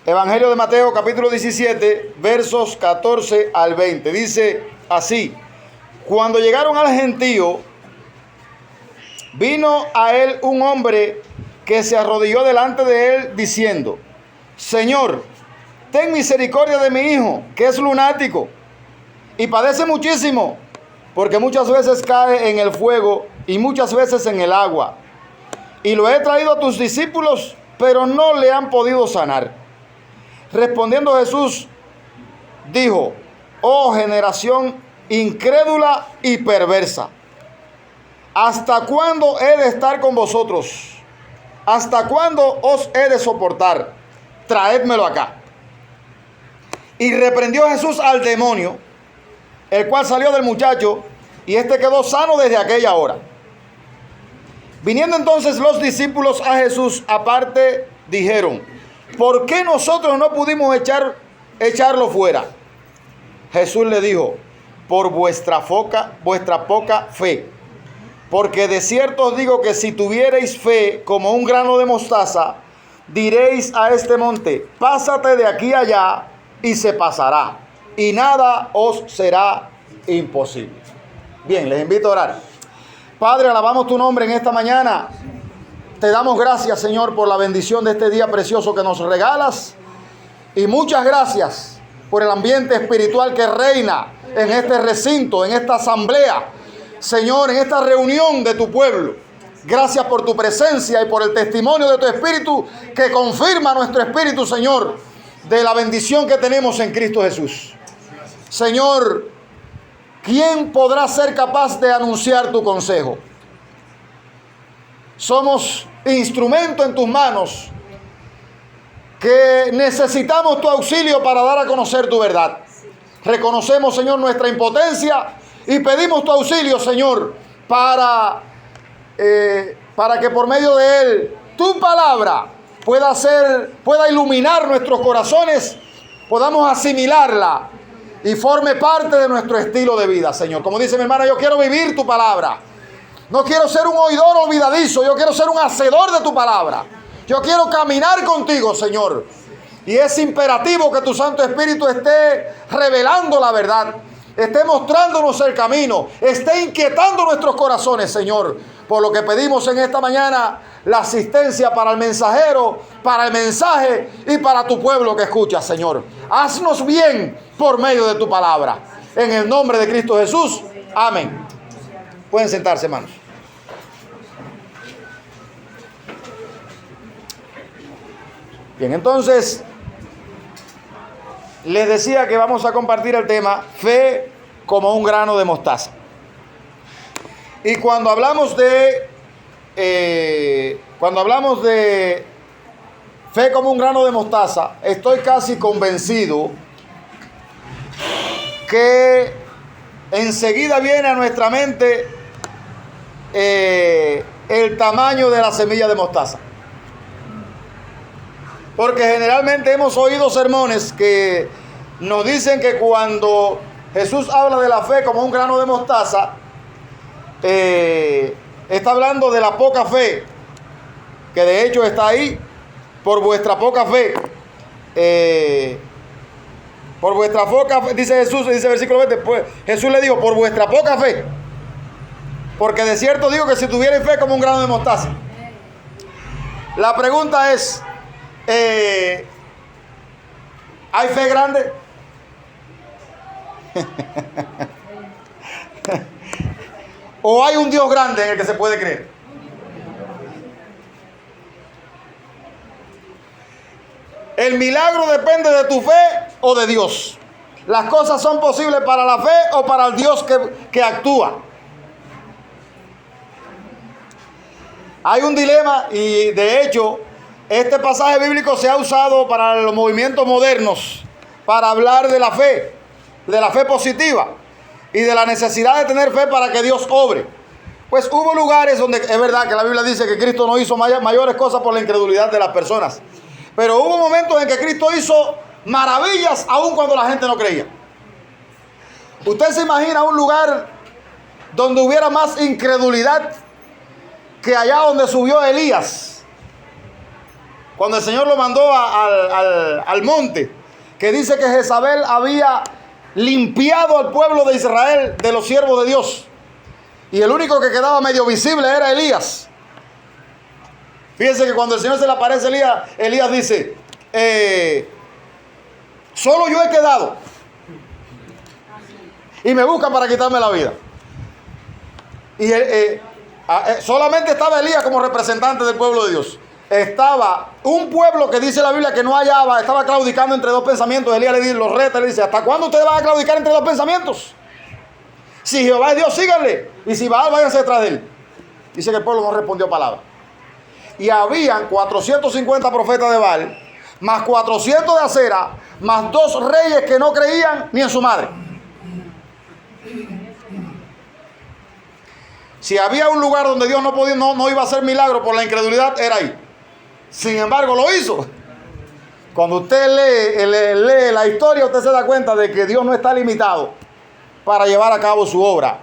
Evangelio de Mateo, capítulo 17, versos 14 al 20. Dice así: cuando llegaron al gentío, vino a él un hombre que se arrodilló delante de él diciendo: Señor, ten misericordia de mi hijo, que es lunático y padece muchísimo, porque muchas veces cae en el fuego y muchas veces en el agua. Y lo he traído a tus discípulos, pero no le han podido sanar. Respondiendo Jesús, dijo: oh generación incrédula y perversa, ¿hasta cuándo he de estar con vosotros? ¿Hasta cuándo os he de soportar? Traédmelo acá. Y reprendió Jesús al demonio, el cual salió del muchacho, y éste quedó sano desde aquella hora. Viniendo entonces los discípulos a Jesús aparte, dijeron: ¿por qué nosotros no pudimos echarlo fuera? Jesús le dijo: por vuestra poca fe. Porque de cierto os digo que si tuviereis fe como un grano de mostaza, diréis a este monte: pásate de aquí allá, y se pasará, y nada os será imposible. Bien, les invito a orar. Padre, alabamos tu nombre en esta mañana. Te damos gracias, Señor, por la bendición de este día precioso que nos regalas. Y muchas gracias por el ambiente espiritual que reina en este recinto, en esta asamblea, Señor, en esta reunión de tu pueblo. Gracias por tu presencia y por el testimonio de tu Espíritu que confirma nuestro espíritu, Señor, de la bendición que tenemos en Cristo Jesús. Señor, ¿quién podrá ser capaz de anunciar tu consejo? Somos instrumento en tus manos que necesitamos tu auxilio para dar a conocer tu verdad. Reconocemos, Señor, nuestra impotencia y pedimos tu auxilio, Señor, para que por medio de él tu palabra pueda iluminar nuestros corazones, podamos asimilarla y forme parte de nuestro estilo de vida, Señor. Como dice mi hermana, yo quiero vivir tu palabra. No quiero ser un oidor olvidadizo, yo quiero ser un hacedor de tu palabra. Yo quiero caminar contigo, Señor. Y es imperativo que tu Santo Espíritu esté revelando la verdad, esté mostrándonos el camino, esté inquietando nuestros corazones, Señor. Por lo que pedimos en esta mañana la asistencia para el mensajero, para el mensaje y para tu pueblo que escucha, Señor. Haznos bien por medio de tu palabra. En el nombre de Cristo Jesús. Amén. Pueden sentarse, hermanos. Bien, entonces les decía que vamos a compartir el tema fe como un grano de mostaza. Y cuando hablamos de fe como un grano de mostaza, estoy casi convencido que enseguida viene a nuestra mente el tamaño de la semilla de mostaza. Porque generalmente hemos oído sermones que nos dicen que cuando Jesús habla de la fe como un grano de mostaza, está hablando de la poca fe, que de hecho está ahí: por vuestra poca fe. Por vuestra poca fe, dice Jesús, dice el versículo 20, pues Jesús le dijo: por vuestra poca fe. Porque de cierto digo que si tuvierais fe como un grano de mostaza. La pregunta es, ¿hay fe grande? ¿O hay un Dios grande en el que se puede creer? El milagro depende de tu fe o de Dios. Las cosas son posibles para la fe o para el Dios que actúa. Hay un dilema, y de hecho este pasaje bíblico se ha usado para los movimientos modernos para hablar de la fe positiva y de la necesidad de tener fe para que Dios obre. Pues hubo lugares donde es verdad que la Biblia dice que Cristo no hizo mayores cosas por la incredulidad de las personas, pero hubo momentos en que Cristo hizo maravillas aun cuando la gente no creía. ¿Usted se imagina un lugar donde hubiera más incredulidad que allá donde subió Elías cuando el Señor lo mandó al monte, que dice que Jezabel había limpiado al pueblo de Israel de los siervos de Dios, y el único que quedaba medio visible era Elías. Fíjense que cuando el Señor se le aparece a Elías, Elías dice, solo yo he quedado y me buscan para quitarme la vida. Y solamente estaba Elías como representante del pueblo de Dios. Estaba un pueblo que dice la Biblia que no hallaba, estaba claudicando entre dos pensamientos. Elías le dice, los reta, le dice, ¿hasta cuándo ustedes van a claudicar entre dos pensamientos? Si Jehová es Dios, síganle, y si Baal, váyanse detrás de él. Dice que el pueblo no respondió palabra. Y habían 450 profetas de Baal, más 400 de Acera, más 2 reyes que no creían ni en su madre. Si había un lugar donde Dios no iba a hacer milagro por la incredulidad, era ahí. Sin embargo, lo hizo. Cuando usted lee la historia, usted se da cuenta de que Dios no está limitado para llevar a cabo su obra.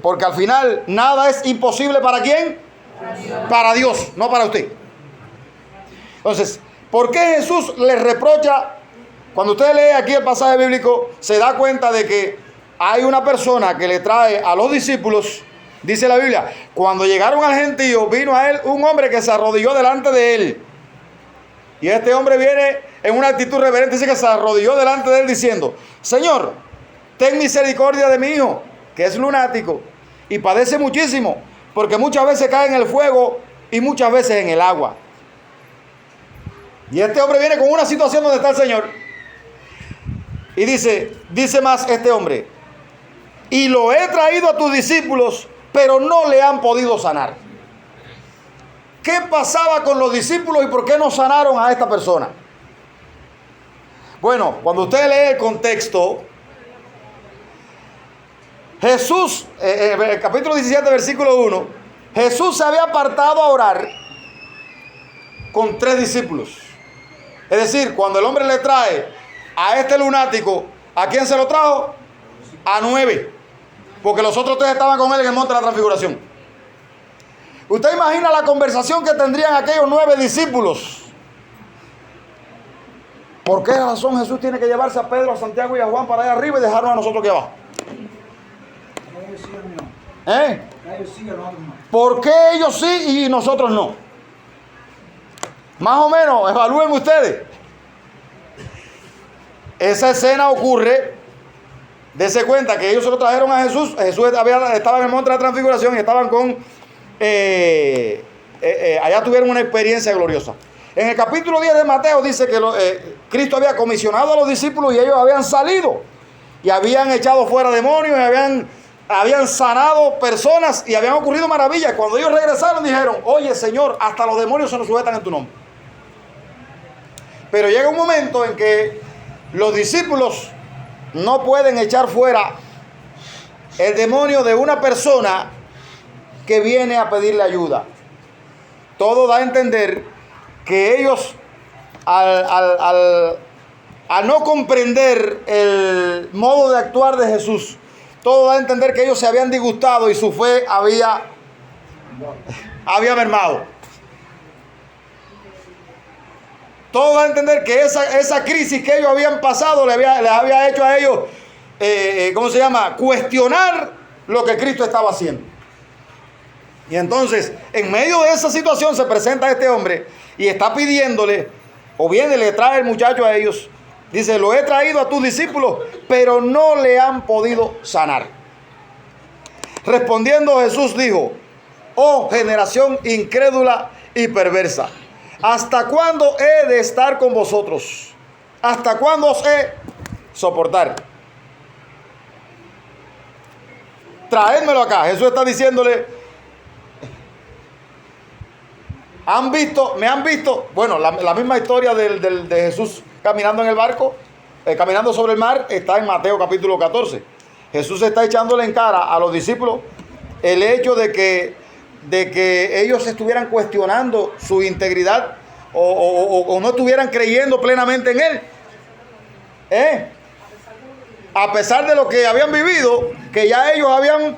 Porque al final, nada es imposible ¿para quién? Para Dios, no para usted. Entonces, ¿por qué Jesús le reprocha? Cuando usted lee aquí el pasaje bíblico, se da cuenta de que hay una persona que le trae a los discípulos. Dice la Biblia, cuando llegaron al gentío, vino a él un hombre que se arrodilló delante de él. Y este hombre viene en una actitud reverente, dice que se arrodilló delante de él diciendo, Señor, ten misericordia de mi hijo, que es lunático y padece muchísimo, porque muchas veces cae en el fuego y muchas veces en el agua. Y este hombre viene con una situación donde está el Señor. Y dice más este hombre, y lo he traído a tus discípulos, pero no le han podido sanar. ¿Qué pasaba con los discípulos y por qué no sanaron a esta persona? Bueno, cuando usted lee el contexto, Jesús, en el capítulo 17, versículo 1, Jesús se había apartado a orar con 3 discípulos. Es decir, cuando el hombre le trae a este lunático, ¿a quién se lo trajo? A 9. Porque los otros 3 estaban con él en el monte de la transfiguración. ¿Usted imagina la conversación que tendrían aquellos 9 discípulos? ¿Por qué razón Jesús tiene que llevarse a Pedro, a Santiago y a Juan para allá arriba y dejarnos a nosotros aquí abajo? ¿Por qué ellos sí y nosotros no? Más o menos, evalúen ustedes. Esa escena ocurre, dense cuenta que ellos se lo trajeron a Jesús. Jesús estaba en el monte de la transfiguración y estaban con... allá tuvieron una experiencia gloriosa. En el capítulo 10 de Mateo dice que Cristo había comisionado a los discípulos y ellos habían salido y habían echado fuera demonios y habían sanado personas y habían ocurrido maravillas. Cuando ellos regresaron dijeron, oye Señor, hasta los demonios se nos sujetan en tu nombre. Pero llega un momento en que los discípulos no pueden echar fuera el demonio de una persona que viene a pedirle ayuda. Todo da a entender que ellos, al no comprender el modo de actuar de Jesús, todo da a entender que ellos se habían disgustado y su fe había mermado. Todo da a entender que esa crisis que ellos habían pasado les había hecho a ellos, cuestionar lo que Cristo estaba haciendo. Y entonces, en medio de esa situación se presenta este hombre y está pidiéndole, o viene, le trae el muchacho a ellos. Dice, lo he traído a tus discípulos, pero no le han podido sanar. Respondiendo Jesús dijo, oh generación incrédula y perversa, ¿hasta cuándo he de estar con vosotros? ¿Hasta cuándo os he de soportar? Traédmelo acá. Jesús está diciéndole, me han visto. Bueno, la misma historia de Jesús caminando en el barco, caminando sobre el mar, está en Mateo capítulo 14. Jesús está echándole en cara a los discípulos el hecho de que ellos estuvieran cuestionando su integridad o no estuvieran creyendo plenamente en Él. A pesar de lo que habían vivido, que ya ellos habían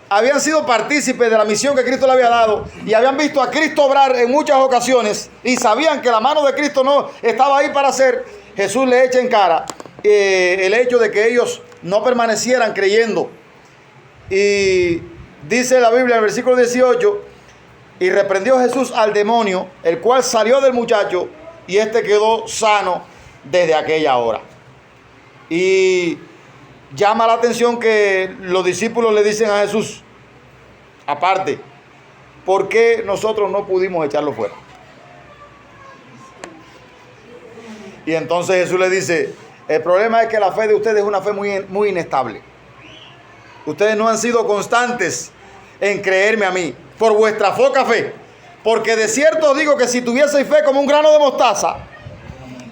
habían sido partícipes de la misión que Cristo le había dado y habían visto a Cristo obrar en muchas ocasiones y sabían que la mano de Cristo no estaba ahí para hacer, Jesús le echa en cara el hecho de que ellos no permanecieran creyendo. Y dice la Biblia en el versículo 18, y reprendió Jesús al demonio, el cual salió del muchacho y éste quedó sano desde aquella hora. Y llama la atención que los discípulos le dicen a Jesús, aparte, ¿por qué nosotros no pudimos echarlo fuera? Y entonces Jesús le dice, el problema es que la fe de ustedes es una fe muy inestable. Ustedes no han sido constantes en creerme a mí, por vuestra poca fe. Porque de cierto os digo que si tuvieseis fe como un grano de mostaza,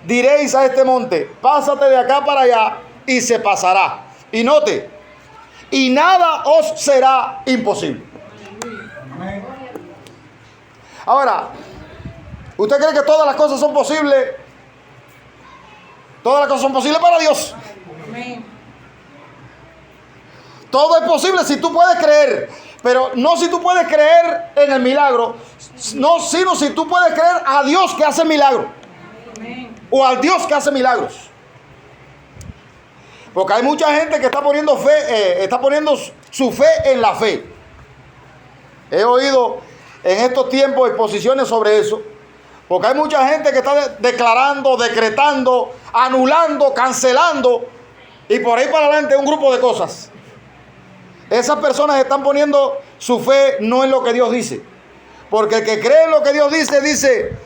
diréis a este monte, pásate de acá para allá, y se pasará. Y note, y nada os será imposible. Ahora, ¿usted cree que todas las cosas son posibles? Todas las cosas son posibles para Dios. Todo es posible si tú puedes creer, pero no si tú puedes creer en el milagro, no, sino si tú puedes creer a Dios que hace milagros, o al Dios que hace milagros. Porque hay mucha gente que está poniendo fe, está poniendo su fe en la fe. He oído en estos tiempos exposiciones sobre eso. Porque hay mucha gente que está declarando, decretando, anulando, cancelando, y por ahí para adelante un grupo de cosas. Esas personas están poniendo su fe no en lo que Dios dice. Porque el que cree en lo que Dios dice, dice,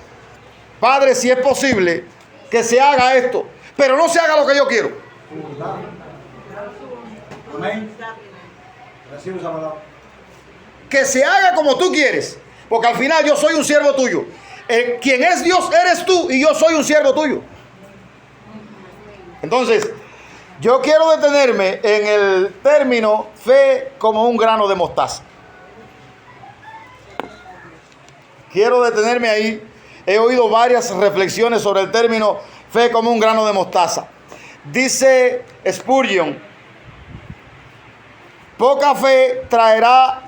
Padre, si es posible que se haga esto, pero no se haga lo que yo quiero. Amén. Que se haga como tú quieres. Porque al final yo soy un siervo tuyo. Quien es Dios eres tú y yo soy un siervo tuyo. Entonces, yo quiero detenerme en el término fe como un grano de mostaza. Quiero detenerme ahí. He oído varias reflexiones sobre el término fe como un grano de mostaza. Dice Spurgeon, poca fe traerá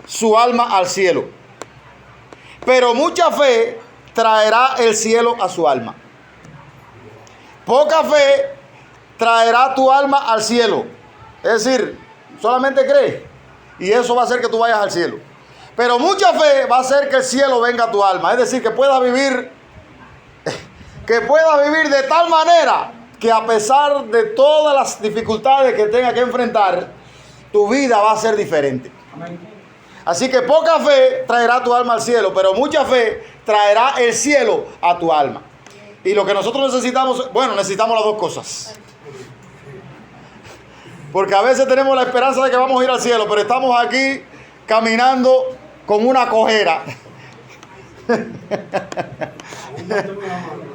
su alma al cielo, pero mucha fe traerá el cielo a su alma. Poca fe traerá tu alma al cielo. Es decir, solamente cree y eso va a hacer que tú vayas al cielo. Pero mucha fe va a hacer que el cielo venga a tu alma. Es decir, que puedas vivir de tal manera que a pesar de todas las dificultades que tenga que enfrentar, tu vida va a ser diferente. Así que poca fe traerá tu alma al cielo, pero mucha fe traerá el cielo a tu alma. Y lo que nosotros necesitamos, necesitamos las dos cosas. Porque a veces tenemos la esperanza de que vamos a ir al cielo, pero estamos aquí caminando con una cojera.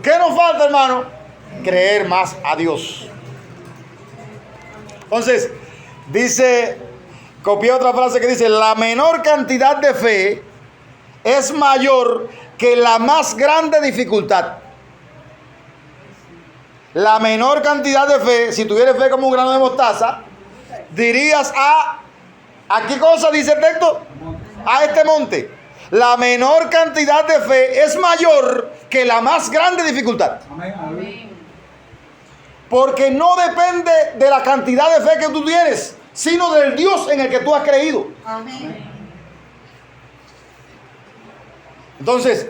¿Qué nos falta, hermano? Creer más a Dios. Entonces, copié otra frase que dice, la menor cantidad de fe es mayor que la más grande dificultad. La menor cantidad de fe, si tuvieras fe como un grano de mostaza, dirías ¿a qué cosa dice el texto? A este monte. La menor cantidad de fe es mayor que la más grande dificultad. Amén. Porque no depende de la cantidad de fe que tú tienes, sino del Dios en el que tú has creído. Amén. Entonces,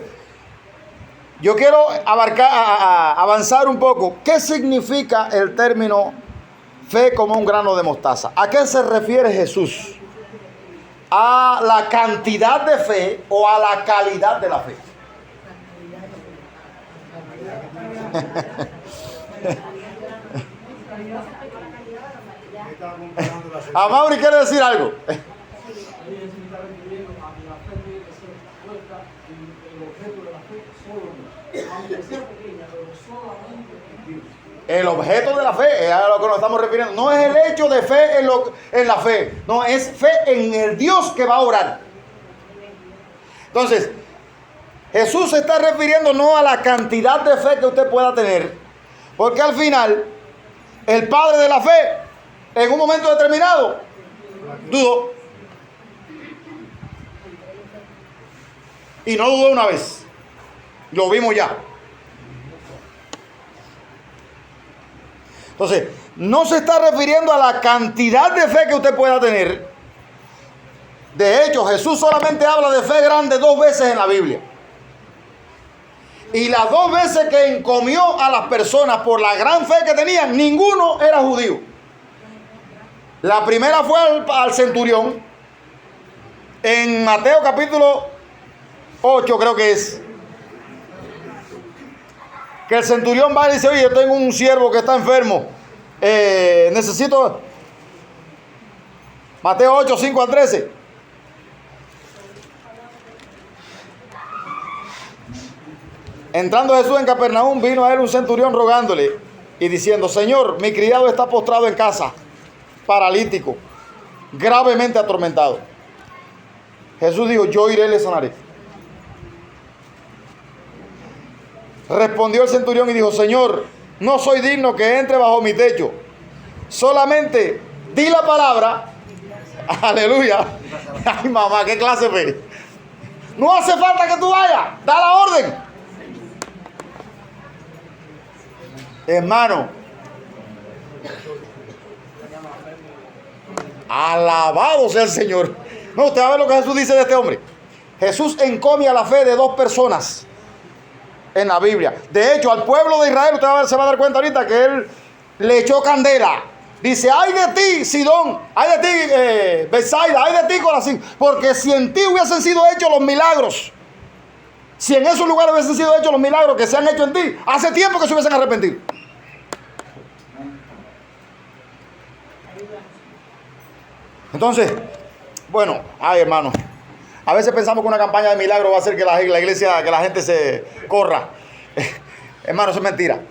yo quiero avanzar un poco. ¿Qué significa el término fe como un grano de mostaza? ¿A qué se refiere Jesús? ¿A la cantidad de fe o a la calidad de la fe? A Mauri quiere decir algo. El objeto de la fe es a lo que nos estamos refiriendo. No es el hecho de fe en la fe. No, es fe en el Dios que va a orar. Entonces, Jesús se está refiriendo no a la cantidad de fe que usted pueda tener. Porque al final, el padre de la fe, en un momento determinado, dudó. Y no dudó una vez. Lo vimos ya. Entonces, no se está refiriendo a la cantidad de fe que usted pueda tener. De hecho, Jesús solamente habla de fe grande 2 veces en la Biblia. Y las 2 veces que encomió a las personas por la gran fe que tenían, ninguno era judío. La primera fue al centurión. En Mateo capítulo 8 creo que es. Que el centurión va y dice, oye, yo tengo un siervo que está enfermo. Necesito... Mateo 8, 5 al 13. Entrando Jesús en Capernaum, vino a él un centurión rogándole y diciendo, Señor, mi criado está postrado en casa, paralítico, gravemente atormentado. Jesús dijo, yo iré y le sanaré. Respondió el centurión y dijo, Señor, no soy digno que entre bajo mi techo. Solamente di la palabra. Aleluya. Ay, mamá, qué clase de fe. No hace falta que tú vayas. Da la orden. Hermano. Alabado sea el Señor. No, usted va a ver lo que Jesús dice de este hombre. Jesús encomia la fe de 2 personas en la Biblia. De hecho, al pueblo de Israel, usted se va a dar cuenta ahorita que él le echó candela. Dice, ay de ti, Sidón, ay de ti, Betsaida, ay de ti, Corazín, porque si en ti hubiesen sido hechos los milagros, si en esos lugares hubiesen sido hechos los milagros que se han hecho en ti, hace tiempo que se hubiesen arrepentido. Entonces, bueno, ay hermano, a veces pensamos que una campaña de milagros va a hacer que la iglesia, que la gente se corra. Hermano, eso es mentira.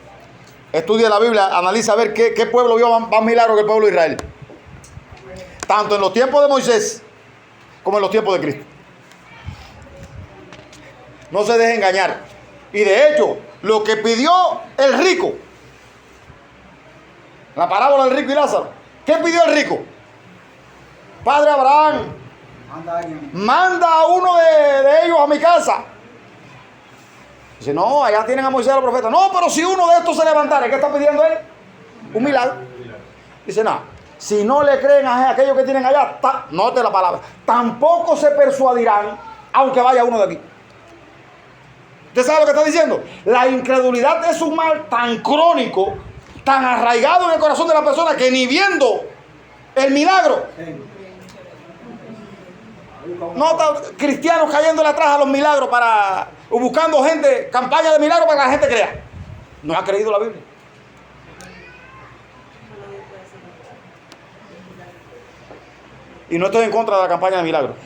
Estudia la Biblia, analiza a ver qué pueblo vio más milagros que el pueblo de Israel. Tanto en los tiempos de Moisés como en los tiempos de Cristo. No se deje engañar. Y de hecho, lo que pidió el rico, la parábola del rico y Lázaro, ¿qué pidió el rico? Padre Abraham, manda a uno de ellos a mi casa. Dice, no, allá tienen a Moisés y a los profetas. No, pero si uno de estos se levantara, ¿qué está pidiendo él? Un milagro. Dice, no, si no le creen a aquellos que tienen allá, note la palabra, tampoco se persuadirán, aunque vaya uno de aquí. ¿Usted sabe lo que está diciendo? La incredulidad es un mal tan crónico, tan arraigado en el corazón de la persona, que ni viendo el milagro, nota cristianos cayéndole atrás a los milagros buscando gente, campaña de milagros para que la gente crea. No ha creído la Biblia. Y no estoy en contra de la campaña de milagros.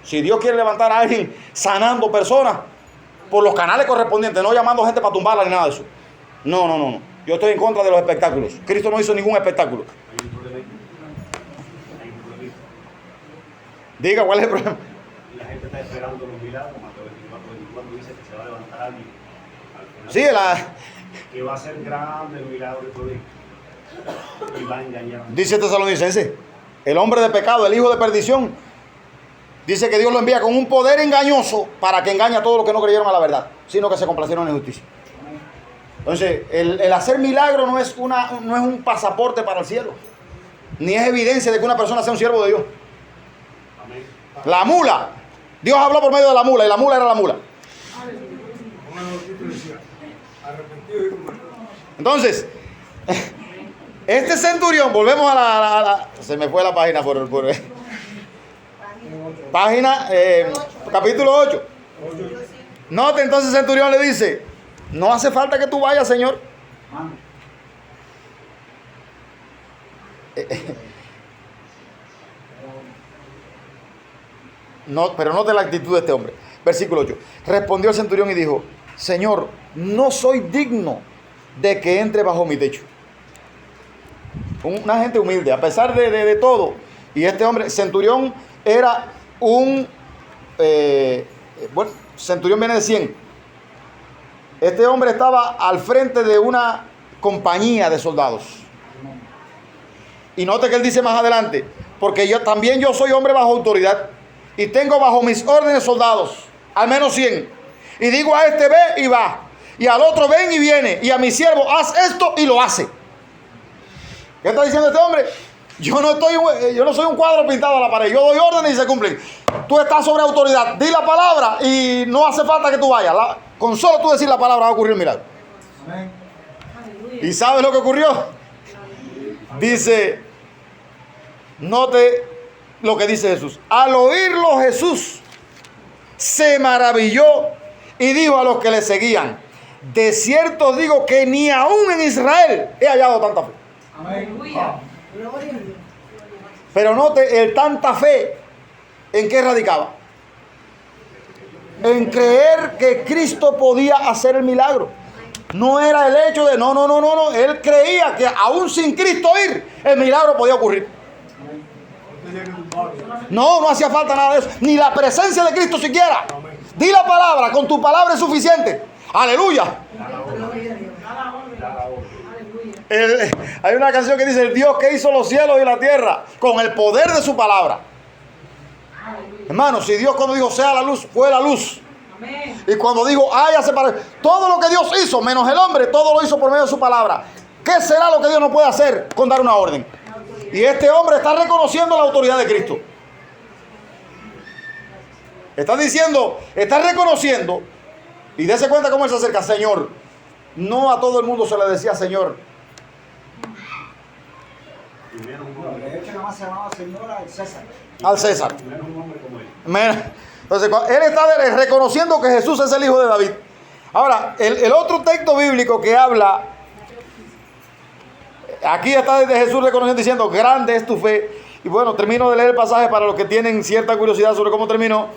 Si Dios quiere levantar a alguien sanando personas por los canales correspondientes, no llamando gente para tumbarla ni nada de eso. No. Yo estoy en contra de los espectáculos. Cristo no hizo ningún espectáculo. Diga, ¿cuál es el problema? La gente está esperando los milagros. Mateo 24 dice que se va a levantar alguien. Sí, que va a ser grande el milagro de todo. Y va a engañar. Dice Tesalonicense, el hombre de pecado, el hijo de perdición, dice que Dios lo envía con un poder engañoso para que engañe a todos los que no creyeron a la verdad, sino que se complacieron en justicia. Entonces, el hacer milagro no es un pasaporte para el cielo, ni es evidencia de que una persona sea un siervo de Dios. La mula, Dios habló por medio de la mula y la mula era la mula. Entonces, este centurión, volvemos a se me fue la página por página, capítulo 8. Note, entonces el centurión le dice, no hace falta que tú vayas, Señor. No, pero note la actitud de este hombre. Versículo 8. Respondió el centurión y dijo, Señor, no soy digno de que entre bajo mi techo. Una gente humilde, a pesar de todo. Y este hombre, centurión, era centurión viene de 100. Este hombre estaba al frente de una compañía de soldados. Y note que él dice más adelante, porque yo soy hombre bajo autoridad y tengo bajo mis órdenes soldados. al menos 100. Y digo a este, ve y va. Y al otro, ven y viene. Y a mi siervo, haz esto y lo hace. ¿Qué está diciendo este hombre? Yo no soy un cuadro pintado a la pared. Yo doy órdenes y se cumplen. Tú estás sobre autoridad. Di la palabra y no hace falta que tú vayas. Con solo tú decir la palabra va a ocurrir un milagro. Amén. ¿Y sabes lo que ocurrió? Dice, note lo que dice Jesús. Al oírlo Jesús se maravilló y dijo a los que le seguían: de cierto os digo que ni aún en Israel he hallado tanta fe. Amén. Pero note el tanta fe, ¿en qué radicaba? En creer que Cristo podía hacer el milagro. No era el hecho de no. Él creía que aún sin Cristo ir, el milagro podía ocurrir. No hacía falta nada de eso. Ni la presencia de Cristo siquiera. Di la palabra, con tu palabra es suficiente. Aleluya. Hay una canción que dice: el Dios que hizo los cielos y la tierra con el poder de su palabra. Hermano, si Dios cuando dijo sea la luz, fue la luz. Amén. Y cuando dijo haya separado, todo lo que Dios hizo, menos el hombre, todo lo hizo por medio de su palabra. ¿Qué será lo que Dios no puede hacer con dar una orden? Y este hombre está reconociendo la autoridad de Cristo. Está diciendo, está reconociendo. Y dése cuenta cómo él se acerca. Señor. No a todo el mundo se le decía Señor. De hecho, nada más se llamaba Señor al César. Al César. Menos un hombre como él. Entonces, él está reconociendo que Jesús es el hijo de David. Ahora, el otro texto bíblico que habla, aquí está desde Jesús reconociendo, diciendo: grande es tu fe. Y bueno, termino de leer el pasaje para los que tienen cierta curiosidad sobre cómo terminó.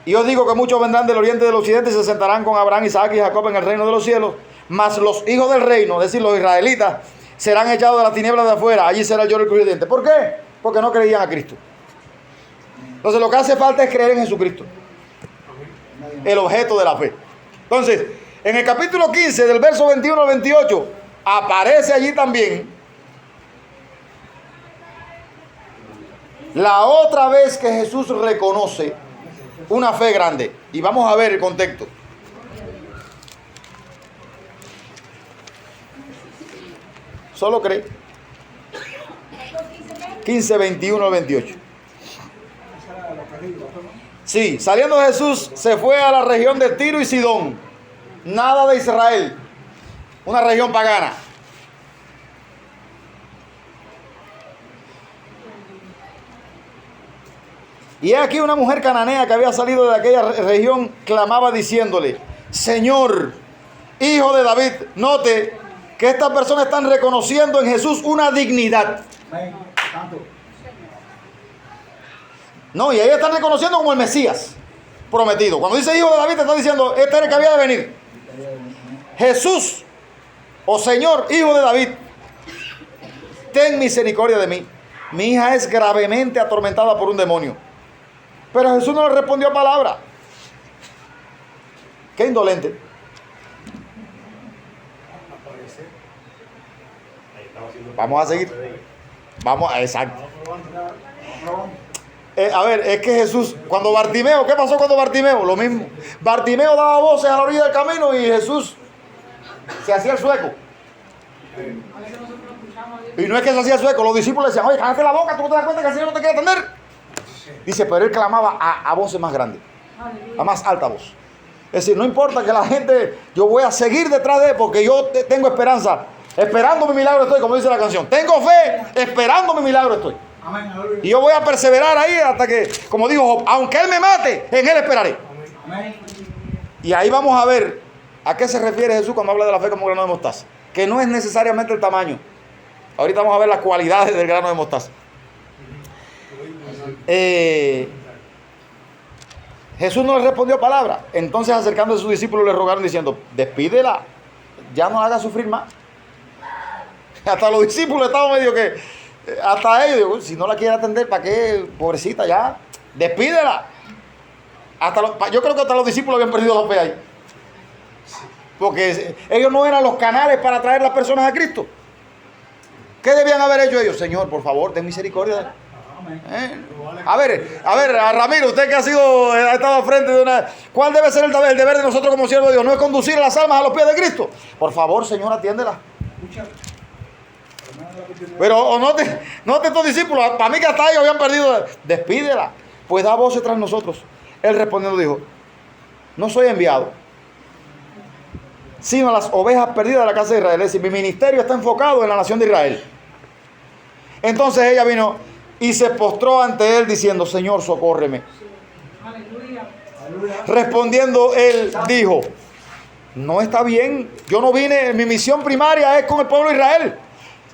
Y os digo que muchos vendrán del oriente y del occidente y se sentarán con Abraham, Isaac y Jacob en el reino de los cielos. Mas los hijos del reino, es decir, los israelitas, serán echados de las tinieblas de afuera. Allí será el lloro y el crujir de dientes. ¿Por qué? Porque no creían a Cristo. Entonces lo que hace falta es creer en Jesucristo, el objeto de la fe. Entonces, en el capítulo 15, del verso 21 al 28, aparece allí también la otra vez que Jesús reconoce una fe grande. Y vamos a ver el contexto. Solo cree. 15, 21 al 28. Sí, saliendo Jesús se fue a la región de Tiro y Sidón. Nada de Israel. Una región pagana. Y he aquí una mujer cananea que había salido de aquella región clamaba diciéndole: Señor, hijo de David. Note que estas personas están reconociendo en Jesús una dignidad. No, y ahí están reconociendo como el Mesías prometido. Cuando dice hijo de David, te está diciendo: este era el que había de venir. Jesús, oh Señor, hijo de David, ten misericordia de mí. Mi hija es gravemente atormentada por un demonio. Pero Jesús no le respondió palabra. Qué indolente. Vamos a seguir. Vamos a, exacto. A ver, es que Jesús, cuando Bartimeo, ¿qué pasó cuando Bartimeo? Lo mismo. Bartimeo daba voces a la orilla del camino y Jesús se hacía el sueco. Y no es que se hacía el sueco, los discípulos decían: oye, cállate la boca, tú no te das cuenta que el Señor no te quiere atender. Dice, pero él clamaba a voces más grandes, a más alta voz. Es decir, no importa que la gente, yo voy a seguir detrás de él porque yo tengo esperanza. Esperando mi milagro estoy, como dice la canción. Tengo fe, esperando mi milagro estoy. Amén. Y yo voy a perseverar ahí hasta que, como dijo Job, aunque él me mate, en él esperaré. Amén. Y ahí vamos a ver a qué se refiere Jesús cuando habla de la fe como grano de mostaza. Que no es necesariamente el tamaño. Ahorita vamos a ver las cualidades del grano de mostaza. Jesús no le respondió palabra. Entonces, acercándose a sus discípulos, le rogaron diciendo: despídela, ya no la haga sufrir más. Hasta los discípulos estaban medio que, hasta ellos, digo, si no la quiere atender, ¿para qué? Pobrecita, ya, despídela. Yo creo que hasta los discípulos habían perdido la fe ahí. Porque ellos no eran los canales para traer las personas a Cristo. ¿Qué debían haber hecho ellos? Señor, por favor, ten misericordia. A ver, a Ramiro, usted que ha estado al frente de una... ¿Cuál debe ser el deber de nosotros como siervos de Dios? ¿No es conducir las almas a los pies de Cristo? Por favor, Señor, atiéndela. Pero no te estos discípulos, para mí que hasta ellos habían perdido, despídela, pues da voces tras nosotros. Él respondiendo dijo, no soy enviado, sino a las ovejas perdidas de la casa de Israel. Es decir, mi ministerio está enfocado en la nación de Israel. Entonces ella vino y se postró ante él diciendo, Señor, socórreme. Aleluya. Respondiendo él dijo, no está bien, yo no vine, mi misión primaria es con el pueblo de Israel.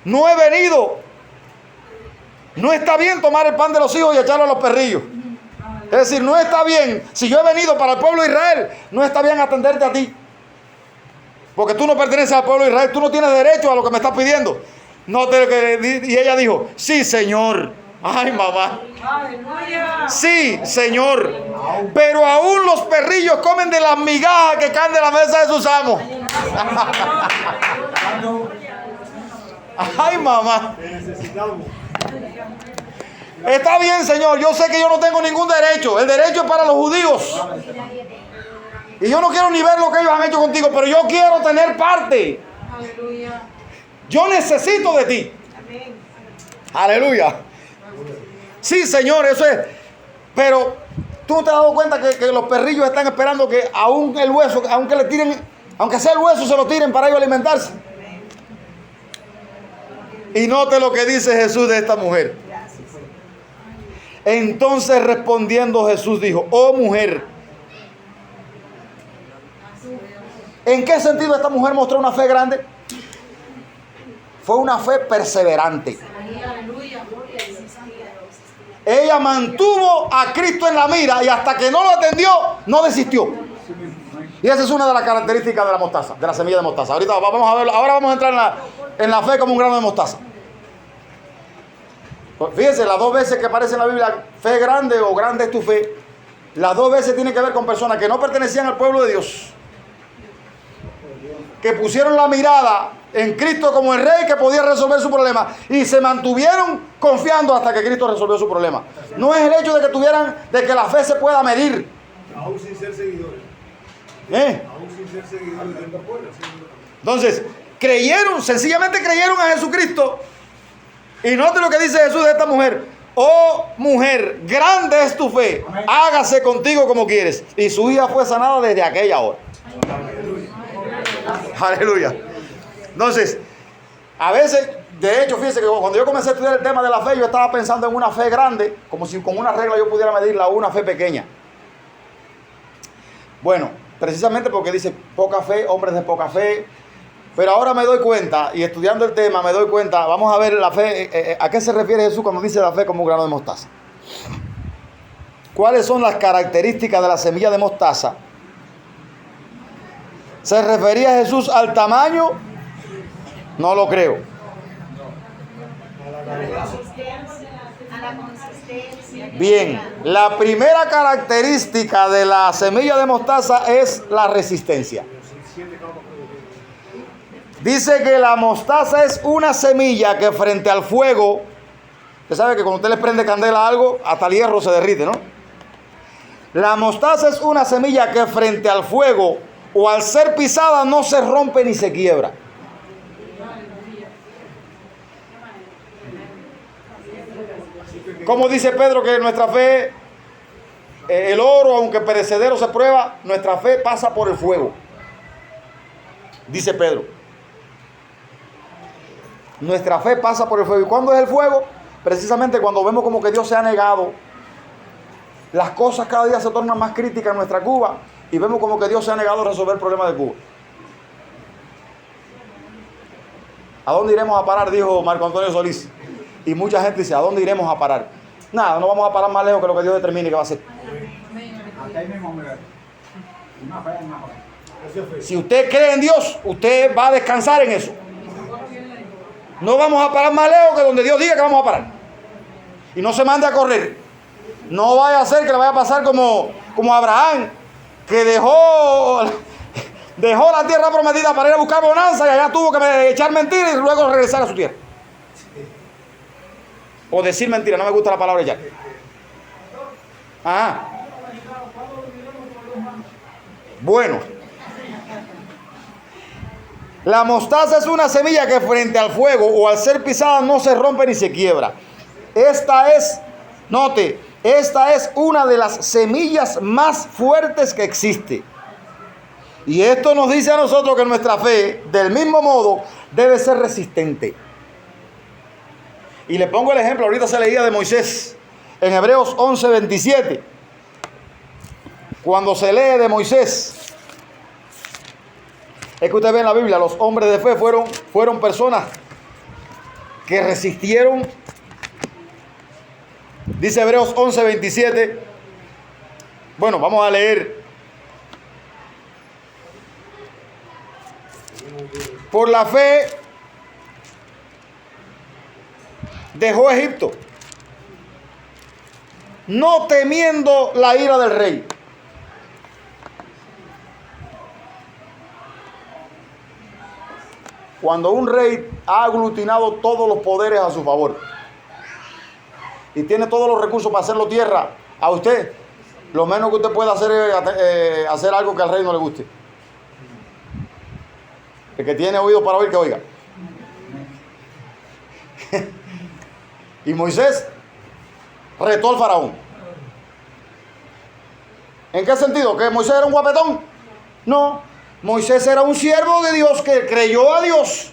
No he venido. No está bien tomar el pan de los hijos y echarlo a los perrillos. Es decir, no está bien. Si yo he venido para el pueblo de Israel, no está bien atenderte a ti. Porque tú no perteneces al pueblo de Israel. Tú no tienes derecho a lo que me estás pidiendo. Y ella dijo, sí, Señor. Ay, mamá. Aleluya. Sí, Señor. Pero aún los perrillos comen de las migajas que caen de la mesa de sus amos. Ay, mamá. Está bien, Señor. Yo sé que yo no tengo ningún derecho. El derecho es para los judíos. Y yo no quiero ni ver lo que ellos han hecho contigo, pero yo quiero tener parte. Aleluya. Yo necesito de ti. Amén. Aleluya. Sí, Señor, eso es. Pero tú no te has dado cuenta que los perrillos están esperando que aún el hueso, aunque le tiren, aunque sea el hueso, se lo tiren para ellos alimentarse. Y note lo que dice Jesús de esta mujer. Entonces respondiendo Jesús dijo, oh mujer, ¿en qué sentido esta mujer mostró una fe grande? Fue una fe perseverante. Aleluya. Ella mantuvo a Cristo en la mira y hasta que no lo atendió, no desistió. Y esa es una de las características de la mostaza, de la semilla de mostaza. Ahorita vamos a verlo. Ahora vamos a entrar en la fe como un grano de mostaza. Fíjense, las dos veces que aparece en la Biblia, fe grande o grande es tu fe, las dos veces tienen que ver con personas que no pertenecían al pueblo de Dios, que pusieron la mirada en Cristo como el rey que podía resolver su problema y se mantuvieron confiando hasta que Cristo resolvió su problema. No es el hecho de que la fe se pueda medir. Aún sin ser seguidores. Aún sin ser seguidores del pueblo. Entonces, sencillamente creyeron a Jesucristo. Y note lo que dice Jesús de esta mujer. Oh mujer, grande es tu fe. Hágase contigo como quieres. Y su hija fue sanada desde aquella hora. Aleluya. Entonces, a veces, de hecho, fíjense que cuando yo comencé a estudiar el tema de la fe, yo estaba pensando en una fe grande, como si con una regla yo pudiera medirla, o una fe pequeña. Bueno, precisamente porque dice poca fe, hombres de poca fe. Pero ahora me doy cuenta, y estudiando el tema me doy cuenta, vamos a ver la fe, ¿a qué se refiere Jesús cuando dice la fe como un grano de mostaza? ¿Cuáles son las características de la semilla de mostaza? ¿Se refería Jesús al tamaño? No lo creo. A la consistencia. Bien, la primera característica de la semilla de mostaza es la resistencia. Dice que la mostaza es una semilla que frente al fuego, usted sabe que cuando usted le prende candela a algo, hasta el hierro se derrite, ¿no? La mostaza es una semilla que frente al fuego o al ser pisada no se rompe ni se quiebra. Como dice Pedro que nuestra fe, el oro, aunque perecedero se prueba, nuestra fe pasa por el fuego. Dice Pedro. Nuestra fe pasa por el fuego. ¿Y cuándo es el fuego? Precisamente cuando vemos como que Dios se ha negado. Las cosas cada día se tornan más críticas en nuestra Cuba y vemos como que Dios se ha negado a resolver el problema de Cuba. ¿A dónde iremos a parar? Dijo Marco Antonio Solís. Y mucha gente dice, ¿a dónde iremos a parar? Nada, no vamos a parar más lejos que lo que Dios determine que va a ser. Aquí mismo, mira. Una fe, una fe. Si usted cree en Dios, usted va a descansar en eso. No vamos a parar más lejos que donde Dios diga que vamos a parar. Y no se mande a correr. No vaya a ser que le vaya a pasar como Abraham, que dejó la tierra prometida para ir a buscar bonanza y allá tuvo que echar mentiras y luego regresar a su tierra. O decir mentira, no me gusta la palabra ya. Ajá. Bueno. La mostaza es una semilla que frente al fuego o al ser pisada no se rompe ni se quiebra. Esta es, note, esta es una de las semillas más fuertes que existe. Y esto nos dice a nosotros que nuestra fe, del mismo modo, debe ser resistente. Y le pongo el ejemplo, ahorita se leía de Moisés, en Hebreos 11:27. Cuando se lee de Moisés, es que usted ve en la Biblia, los hombres de fe fueron personas que resistieron. Dice Hebreos 11:27. Bueno, vamos a leer. Por la fe dejó Egipto, no temiendo la ira del rey. Cuando un rey ha aglutinado todos los poderes a su favor y tiene todos los recursos para hacerlo tierra a usted, lo menos que usted puede hacer es hacer algo que al rey no le guste. El que tiene oído para oír, que oiga. Y Moisés retó al faraón. ¿En qué sentido? ¿Que Moisés era un guapetón? No, Moisés era un siervo de Dios que creyó a Dios.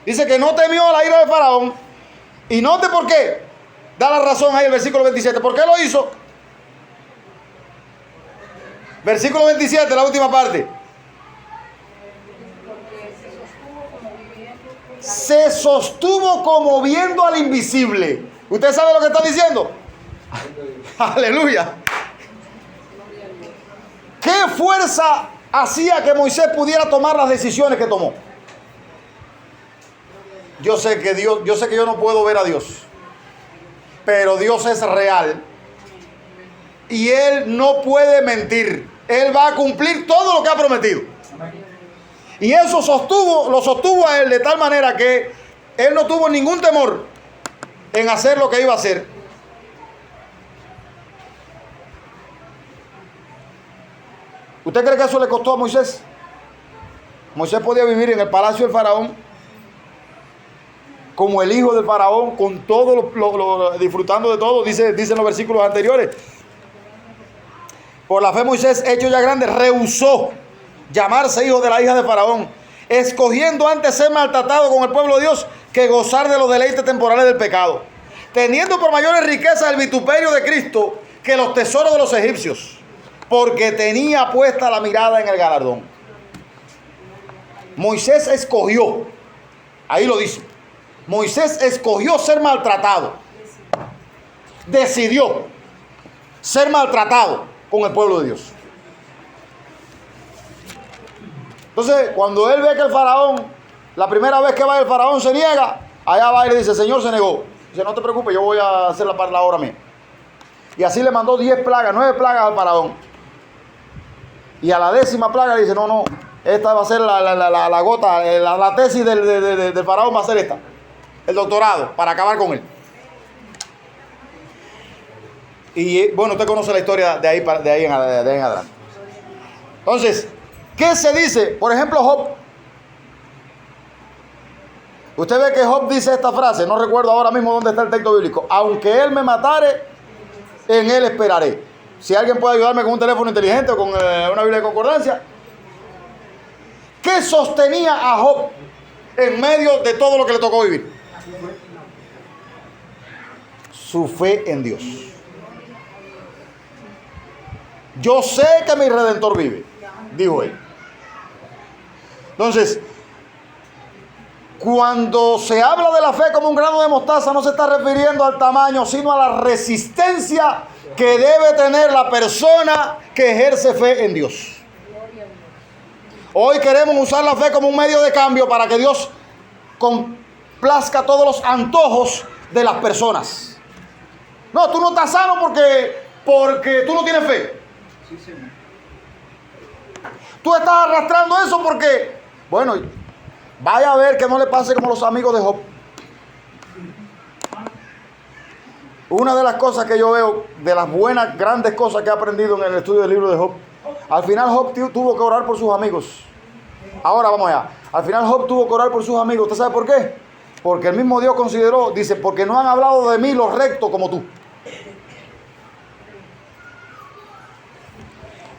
Dice que no temió la ira del faraón. Y note por qué. Da la razón ahí el versículo 27. ¿Por qué lo hizo? Versículo 27, la última parte. Se sostuvo como viendo al invisible. ¿Usted sabe lo que está diciendo? Aleluya. ¿Qué fuerza hacía que Moisés pudiera tomar las decisiones que tomó? Yo sé que yo no puedo ver a Dios, pero Dios es real y Él no puede mentir. Él va a cumplir todo lo que ha prometido. Y eso lo sostuvo a él de tal manera que él no tuvo ningún temor en hacer lo que iba a hacer. ¿Usted cree que eso le costó a Moisés? Moisés podía vivir en el palacio del faraón como el hijo del faraón, con todo disfrutando de todo, dicen los versículos anteriores. Por la fe Moisés, hecho ya grande, rehusó llamarse hijo de la hija de faraón, escogiendo antes ser maltratado con el pueblo de Dios que gozar de los deleites temporales del pecado, teniendo por mayores riquezas el vituperio de Cristo que los tesoros de los egipcios, porque tenía puesta la mirada en el galardón. Moisés escogió, ahí lo dice, Moisés escogió ser maltratado, decidió ser maltratado con el pueblo de Dios. Entonces, cuando él ve que el faraón, la primera vez que va el faraón se niega, allá va y le dice, Señor se negó. Dice, no te preocupes, yo voy a hacer la obra mía. Y así le mandó 9 plagas al faraón. Y a la 10ª plaga le dice, no, esta va a ser la gota, la tesis del faraón va a ser esta. El doctorado, para acabar con él. Y bueno, usted conoce la historia de ahí en adelante. Entonces, ¿qué se dice? Por ejemplo, Job. Usted ve que Job dice esta frase, no recuerdo ahora mismo dónde está el texto bíblico. Aunque él me matare, en él esperaré. Si alguien puede ayudarme con un teléfono inteligente o con una Biblia de concordancia. ¿Qué sostenía a Job en medio de todo lo que le tocó vivir? Su fe en Dios. Yo sé que mi Redentor vive, dijo él. Entonces, cuando se habla de la fe como un grano de mostaza, no se está refiriendo al tamaño, sino a la resistencia que debe tener la persona que ejerce fe en Dios. Hoy queremos usar la fe como un medio de cambio para que Dios complazca todos los antojos de las personas. No, tú no estás sano porque tú no tienes fe. Sí, señor. Tú estás arrastrando eso porque, bueno, vaya a ver que no le pase como los amigos de Job. Una de las cosas que yo veo, de las buenas, grandes cosas que he aprendido en el estudio del libro de Job, al final Job tuvo que orar por sus amigos. Ahora vamos allá. Al final Job tuvo que orar por sus amigos. ¿Usted sabe por qué? Porque el mismo Dios consideró, dice, porque no han hablado de mí los rectos como tú.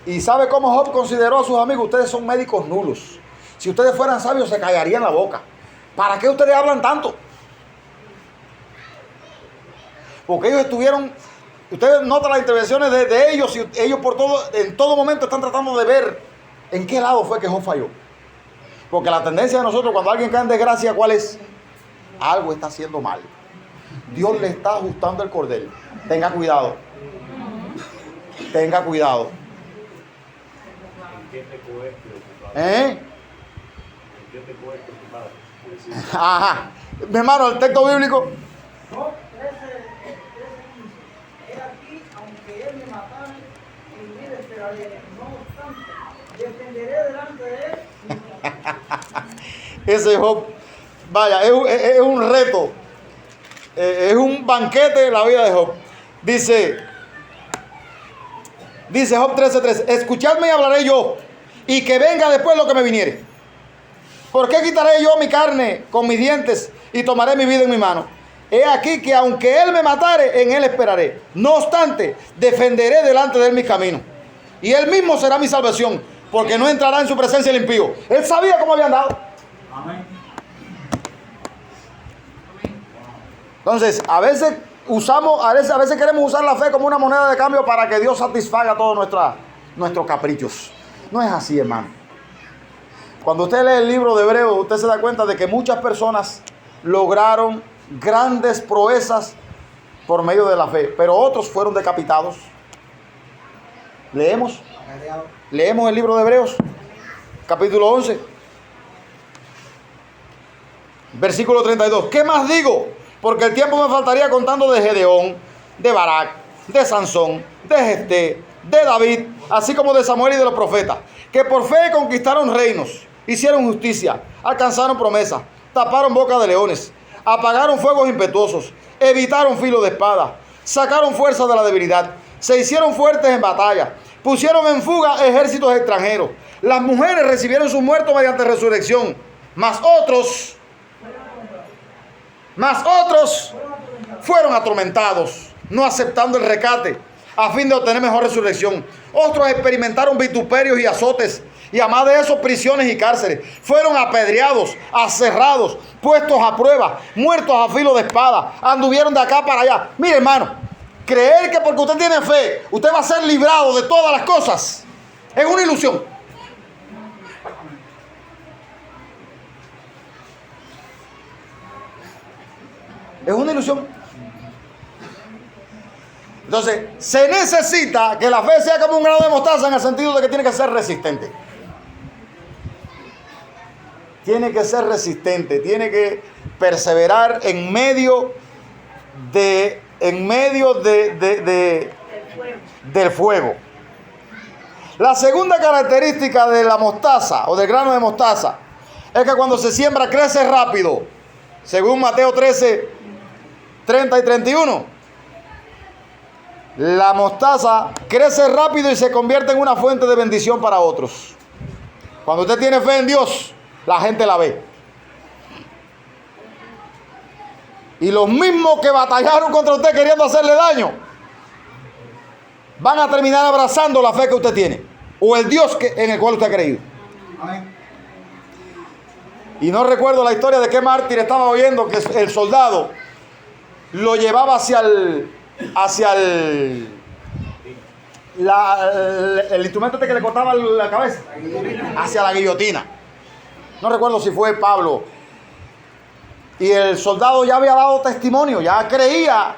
¿Y sabe cómo Job consideró a sus amigos? Ustedes son médicos nulos. Si ustedes fueran sabios, se callarían la boca. ¿Para qué ustedes hablan tanto? Porque ellos estuvieron... Ustedes notan las intervenciones de ellos, y ellos en todo momento están tratando de ver en qué lado fue que Job falló. Porque la tendencia de nosotros, cuando alguien cae en desgracia, ¿cuál es? Algo está haciendo mal. Dios le está ajustando el cordel. Tenga cuidado. Tenga cuidado. ¿En qué pecó este ocupado? ¿Eh? ¿En qué pecó este ocupado? Es decir, Ajá. Mi hermano, el texto bíblico. Job 13:15. He aquí, aunque él me matare, en él esperaré. No obstante, defenderé delante de él. Ese Job, vaya, es un reto. Es un banquete en la vida de Job. Dice Job 13:3. Escuchadme y hablaré yo, y que venga después lo que me viniere. ¿Por qué quitaré yo mi carne con mis dientes y tomaré mi vida en mi mano? He aquí que aunque él me matare, en él esperaré. No obstante, defenderé delante de él mis caminos. Y él mismo será mi salvación, porque no entrará en su presencia el impío. Él sabía cómo había andado. Amén. Entonces, a veces queremos usar la fe como una moneda de cambio para que Dios satisfaga todos nuestros caprichos. No es así, hermano. Cuando usted lee el libro de Hebreos, usted se da cuenta de que muchas personas lograron grandes proezas por medio de la fe, pero otros fueron decapitados. Leemos el libro de Hebreos, capítulo 11, versículo 32. ¿Qué más digo? Porque el tiempo me faltaría contando de Gedeón, de Barak, de Sansón, de Jefté, de David, así como de Samuel y de los profetas, que por fe conquistaron reinos, hicieron justicia, alcanzaron promesas, taparon boca de leones, apagaron fuegos impetuosos, evitaron filo de espada, sacaron fuerza de la debilidad, se hicieron fuertes en batalla, pusieron en fuga ejércitos extranjeros. Las mujeres recibieron sus muertos mediante resurrección, mas otros fueron atormentados, no aceptando el rescate, a fin de obtener mejor resurrección. Otros experimentaron vituperios y azotes, y además de eso, prisiones y cárceles. Fueron apedreados, aserrados, puestos a prueba, muertos a filo de espada, anduvieron de acá para allá. Mire, hermano, creer que porque usted tiene fe, usted va a ser librado de todas las cosas, es una ilusión. Es una ilusión. Entonces, se necesita que la fe sea como un grano de mostaza, en el sentido de que tiene que ser resistente. Tiene que ser resistente, tiene que perseverar en medio del fuego. La segunda característica de la mostaza o del grano de mostaza es que cuando se siembra crece rápido, según Mateo 13, 30 y 31. La mostaza crece rápido y se convierte en una fuente de bendición para otros. Cuando usted tiene fe en Dios, la gente la ve. Y los mismos que batallaron contra usted queriendo hacerle daño, van a terminar abrazando la fe que usted tiene, o el Dios en el cual usted ha creído. Amén. Y no recuerdo la historia de qué mártir estaba oyendo, que el soldado lo llevaba hacia el instrumento que le cortaba la cabeza, hacia la guillotina. No recuerdo si fue Pablo. Y el soldado ya había dado testimonio, ya creía,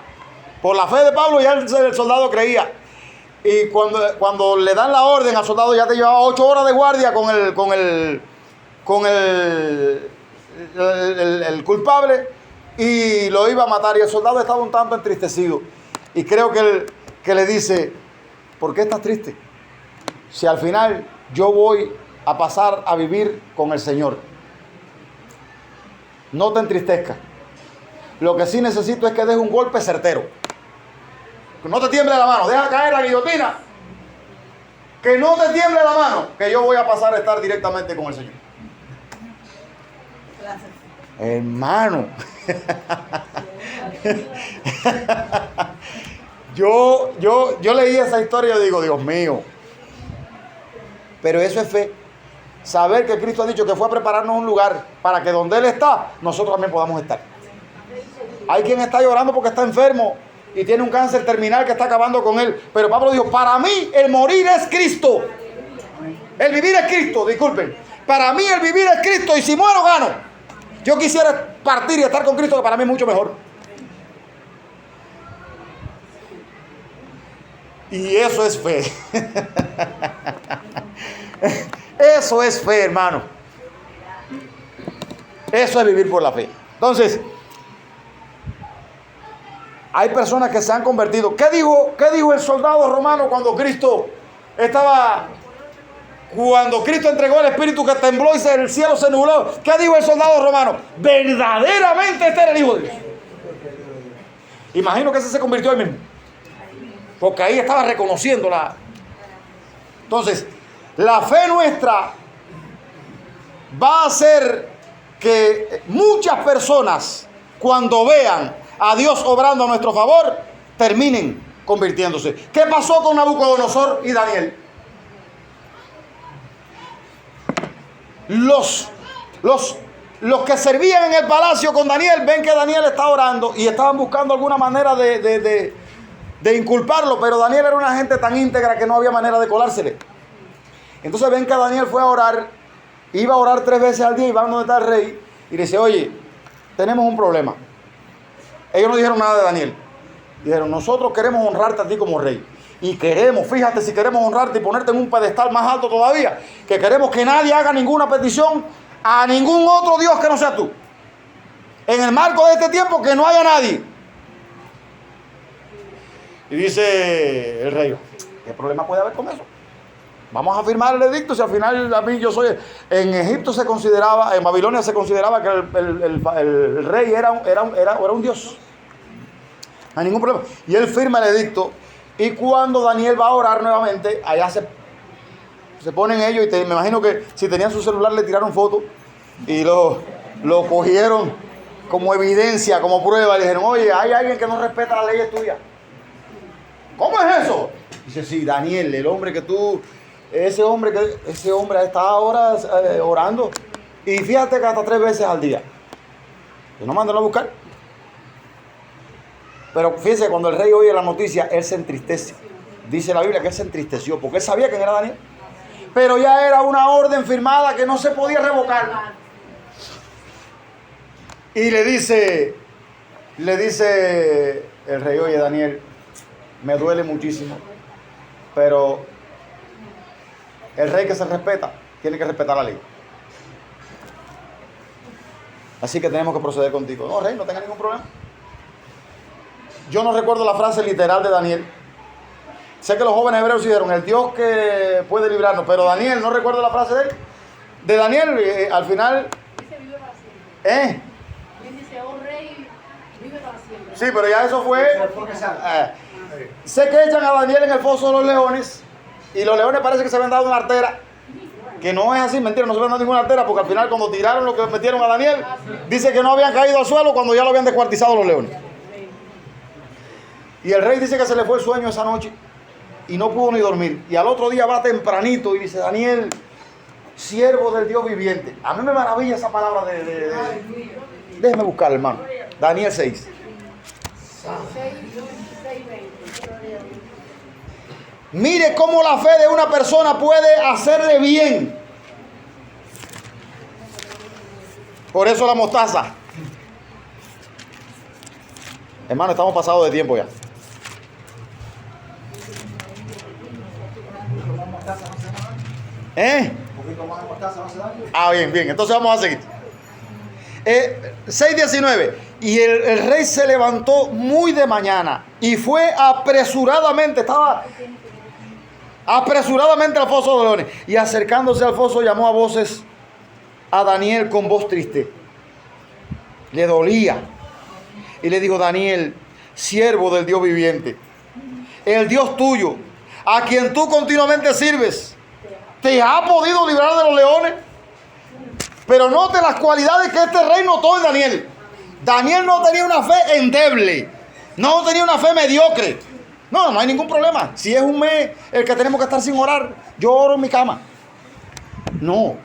por la fe de Pablo ya el soldado creía. Y cuando le dan la orden al soldado, ya te llevaba 8 horas de guardia con el culpable, y lo iba a matar. Y el soldado estaba un tanto entristecido. Y creo que le dice: ¿por qué estás triste? Si al final yo voy a pasar a vivir con el Señor. No te entristezcas. Lo que sí necesito es que des un golpe certero. no te tiemble la mano, deja caer la guillotina, que no te tiemble la mano, que yo voy a pasar a estar directamente con el Señor. Hermano, yo leí esa historia y digo, Dios mío, pero eso es fe. Saber que Cristo ha dicho que fue a prepararnos un lugar para que donde Él está, nosotros también podamos estar. Hay quien está llorando porque está enfermo y tiene un cáncer terminal que está acabando con él. Pero Pablo dijo, para mí el morir es Cristo. El vivir es Cristo, disculpen. Para mí el vivir es Cristo y si muero gano. Yo quisiera partir y estar con Cristo, que para mí es mucho mejor. Y eso es fe. Eso es fe, hermano. Eso es vivir por la fe. Entonces, hay personas que se han convertido. ¿Qué dijo el soldado romano cuando Cristo entregó el Espíritu, que tembló y el cielo se nubló? ¿Qué dijo el soldado romano? Verdaderamente este era el Hijo de Dios. Imagino que ese se convirtió ahí mismo, porque ahí estaba reconociéndola. Entonces, la fe nuestra va a hacer que muchas personas, cuando vean a Dios obrando a nuestro favor, terminen convirtiéndose. ¿Qué pasó con Nabucodonosor y Daniel? Los que servían en el palacio con Daniel ven que Daniel está orando y estaban buscando alguna manera de inculparlo, pero Daniel era una gente tan íntegra que no había manera de colársele. Entonces ven que Daniel fue a orar, iba a orar 3 veces al día y van donde está el rey y le dice, oye, tenemos un problema. Ellos no dijeron nada de Daniel. Dijeron, nosotros queremos honrarte a ti como rey. Y queremos, fíjate, si queremos honrarte y ponerte en un pedestal más alto todavía, que queremos que nadie haga ninguna petición a ningún otro Dios que no sea tú. En el marco de este tiempo, que no haya nadie. Y dice el rey, ¿qué problema puede haber con eso? Vamos a firmar el edicto. Si al final a mí yo soy... En Egipto se consideraba, en Babilonia se consideraba que el rey era un dios. No hay ningún problema. Y él firma el edicto. Y cuando Daniel va a orar nuevamente, allá se ponen ellos y me imagino que si tenían su celular le tiraron fotos y lo cogieron como evidencia, como prueba. Le dijeron, oye, hay alguien que no respeta las leyes tuyas. ¿Cómo es eso? Dice, sí, Daniel, el hombre que tú... Ese hombre está ahora orando. Y fíjate que hasta 3 veces al día. Que no mandan a buscar. Pero fíjense, cuando el rey oye la noticia, él se entristece. Dice la Biblia que él se entristeció, porque él sabía quién era Daniel. Pero ya era una orden firmada que no se podía revocar. Y le dice el rey, oye Daniel, me duele muchísimo, pero el rey que se respeta, tiene que respetar la ley. Así que tenemos que proceder contigo. No, rey, no tenga ningún problema. Yo no recuerdo la frase literal de Daniel. Sé que los jóvenes hebreos dijeron, el Dios que puede librarnos, pero Daniel, no recuerdo la frase de él. De Daniel, al final... Dice, vive para siempre. Él dice, oh rey, vive para siempre. Sí, pero ya eso fue... Sé que echan a Daniel en el foso de los leones, y los leones parece que se habían dado una artera, que no es así, mentira, no se habían dado ninguna artera, porque al final cuando tiraron lo que metieron a Daniel, dice que no habían caído al suelo cuando ya lo habían descuartizado los leones. Y el rey dice que se le fue el sueño esa noche y no pudo ni dormir. Y al otro día va tempranito y dice, Daniel, siervo del Dios viviente. A mí me maravilla esa palabra de... Déjeme buscar, hermano. Daniel 6. Mire cómo la fe de una persona puede hacerle bien. Por eso la mostaza. Hermano, estamos pasados de tiempo ya. Ah, bien. Entonces vamos a seguir. 6:19. Y el rey se levantó muy de mañana y fue apresuradamente al foso de los leones. Y acercándose al foso llamó a voces a Daniel con voz triste. Le dolía. Y le dijo, Daniel, siervo del Dios viviente, el Dios tuyo, a quien tú continuamente sirves, te ha podido librar de los leones. Pero note las cualidades que este rey notó en Daniel. Daniel no tenía una fe endeble, no tenía una fe mediocre. No hay ningún problema. Si es un mes el que tenemos que estar sin orar, yo oro en mi cama. No,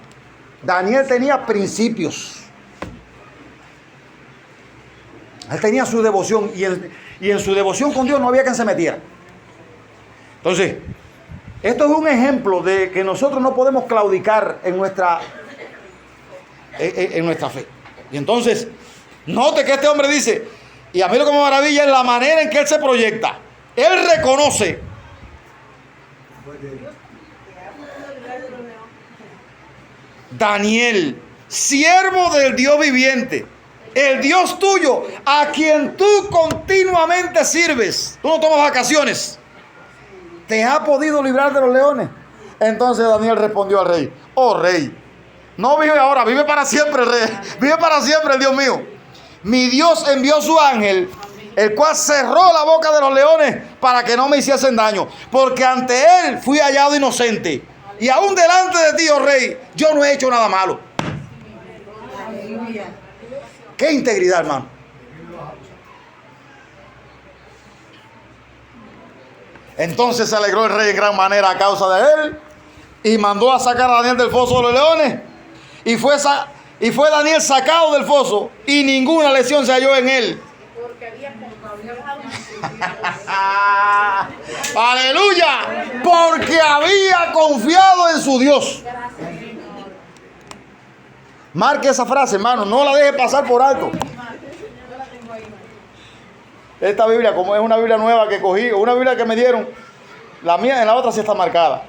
Daniel tenía principios. Él tenía su devoción y en su devoción con Dios no había quien se metiera. Entonces, esto es un ejemplo de que nosotros no podemos claudicar en nuestra fe. Y entonces, note que este hombre dice, y a mí lo que me maravilla es la manera en que él se proyecta. Él reconoce. Daniel, siervo del Dios viviente, el Dios tuyo, a quien tú continuamente sirves. Tú no tomas vacaciones. ¿Te ha podido librar de los leones? Entonces Daniel respondió al rey: oh rey, no vive ahora, vive para siempre el rey. Vive para siempre el Dios mío. Mi Dios envió su ángel, el cual cerró la boca de los leones para que no me hiciesen daño, porque ante él fui hallado inocente. Y aún delante de ti, oh rey, yo no he hecho nada malo. Aleluya. Qué integridad, hermano. Entonces se alegró el rey en gran manera a causa de él y mandó a sacar a Daniel del foso de los leones. Y fue Daniel sacado del foso y ninguna lesión se halló en él. Porque había Aleluya, porque había confiado en su Dios. Marque esa frase, hermano, no la deje pasar por alto. Esta Biblia, como es una Biblia nueva que cogí, una Biblia que me dieron, la mía en la otra sí está marcada.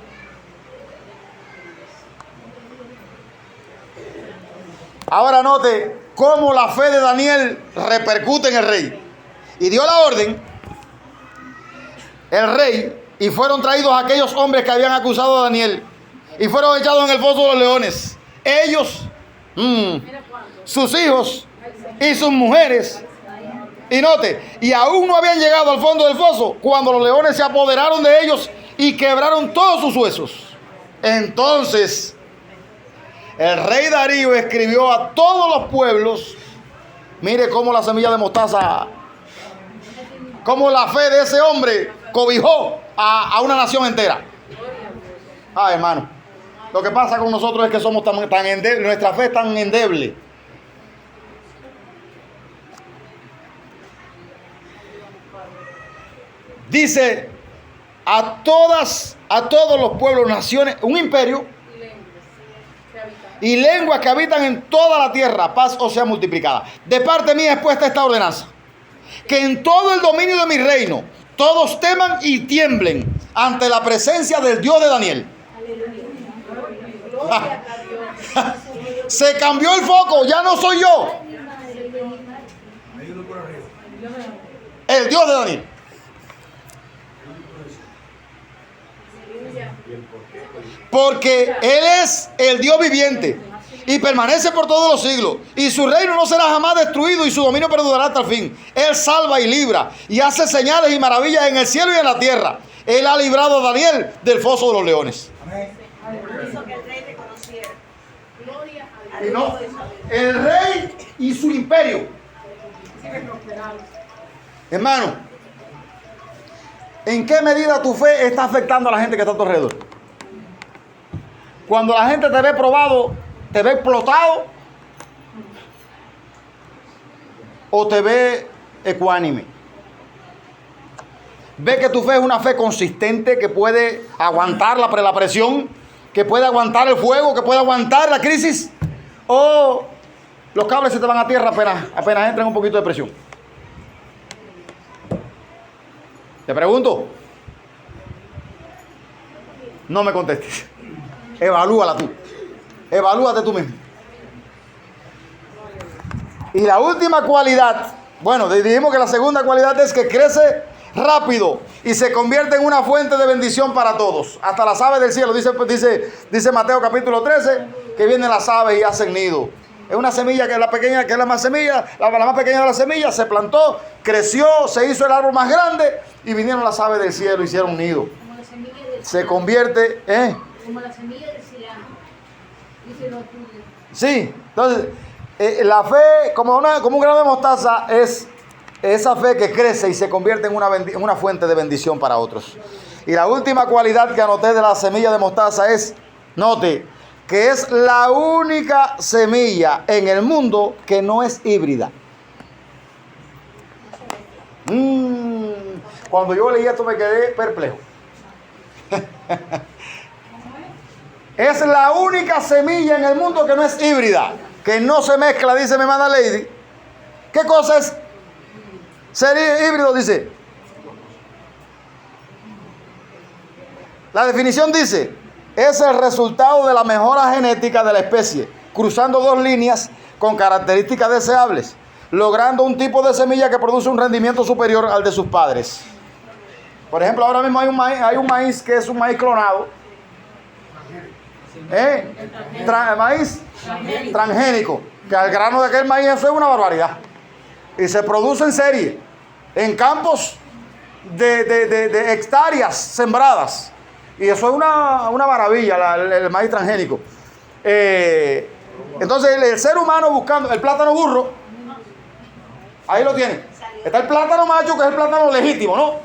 Ahora note cómo la fe de Daniel repercute en el rey. Y dio la orden, el rey, y fueron traídos aquellos hombres que habían acusado a Daniel y fueron echados en el foso de los leones. Ellos, sus hijos y sus mujeres. Y note, y aún no habían llegado al fondo del foso cuando los leones se apoderaron de ellos y quebraron todos sus huesos. Entonces el rey Darío escribió a todos los pueblos. Mire cómo la semilla de mostaza, cómo la fe de ese hombre cobijó a una nación entera. Hermano, lo que pasa con nosotros es que somos tan endebles, nuestra fe es tan endeble. Dice a todos los pueblos, naciones, un imperio y lenguas que habitan en toda la tierra, paz os sea multiplicada. De parte mía es puesta esta ordenanza: que en todo el dominio de mi reino todos teman y tiemblen ante la presencia del Dios de Daniel. Se cambió el foco, ya no soy yo, el Dios de Daniel. Porque Él es el Dios viviente y permanece por todos los siglos, y su reino no será jamás destruido y su dominio perdurará hasta el fin. Él salva y libra y hace señales y maravillas en el cielo y en la tierra. Él ha librado a Daniel del foso de los leones. Hizo que el rey reconociera. Gloria a Y Dios. no, el rey y su imperio. Hermano, ¿en qué medida tu fe está afectando a la gente que está a tu alrededor? Cuando la gente te ve probado, te ve explotado, o te ve ecuánime. Ve que tu fe es una fe consistente, que puede aguantar la presión, que puede aguantar el fuego, que puede aguantar la crisis, o los cables se te van a tierra apenas entran un poquito de presión. Te pregunto, no me contestes. Evalúala tú. Evalúate tú mismo. Y la última cualidad, bueno, dijimos que la segunda cualidad es que crece rápido y se convierte en una fuente de bendición para todos, hasta las aves del cielo. Dice Mateo capítulo 13 que vienen las aves y hacen nido Es una semilla que es la pequeña, que es la más semilla, la más pequeña de la semilla, se plantó, creció, se hizo el árbol más grande y vinieron las aves del cielo, hicieron un nido. Como la semilla del Se convierte, como la semilla del cilantro. Dice los estudios. Sí, entonces la fe como un grano de mostaza es esa fe que crece y se convierte en una fuente de bendición para otros. Y la última cualidad que anoté de la semilla de mostaza es, note, que es la única semilla en el mundo que no es híbrida. Cuando yo leí esto me quedé perplejo. Es la única semilla en el mundo que no es híbrida, que no se mezcla, dice mi hermana Lady. ¿Qué cosa es ser híbrido? Dice. La definición dice, es el resultado de la mejora genética de la especie, cruzando dos líneas con características deseables, logrando un tipo de semilla que produce un rendimiento superior al de sus padres. Por ejemplo, ahora mismo hay un maíz que es un maíz clonado. Maíz transgénico, que al grano de aquel maíz eso es una barbaridad. Y se produce en serie, en campos de hectáreas sembradas. Y eso es una maravilla, el maíz transgénico. Entonces el ser humano buscando el plátano burro, ahí lo tiene. Está el plátano macho, que es el plátano legítimo, ¿no?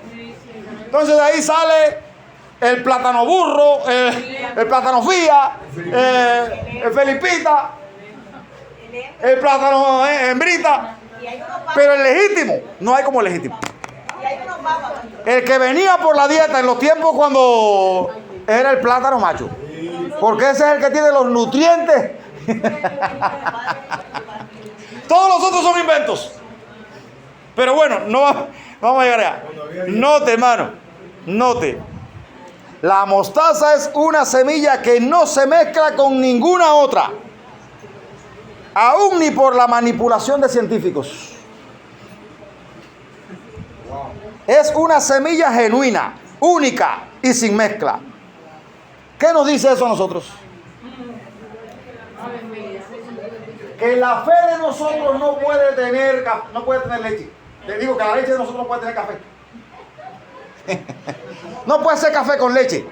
Entonces de ahí sale el plátano burro, el plátano fía, el felipita, el plátano hembrita. Pero el legítimo, no hay como legítimo. El que venía por la dieta en los tiempos cuando era el plátano macho. Porque ese es el que tiene los nutrientes. Todos los otros son inventos. Pero bueno, no vamos a llegar allá. Note, hermano, note. La mostaza es una semilla que no se mezcla con ninguna otra. Aún ni por la manipulación de científicos. Es una semilla genuina, única y sin mezcla. ¿Qué nos dice eso a nosotros? Que la fe de nosotros no puede tener leche. Le digo que la leche de nosotros no puede tener café. No puede ser café con leche.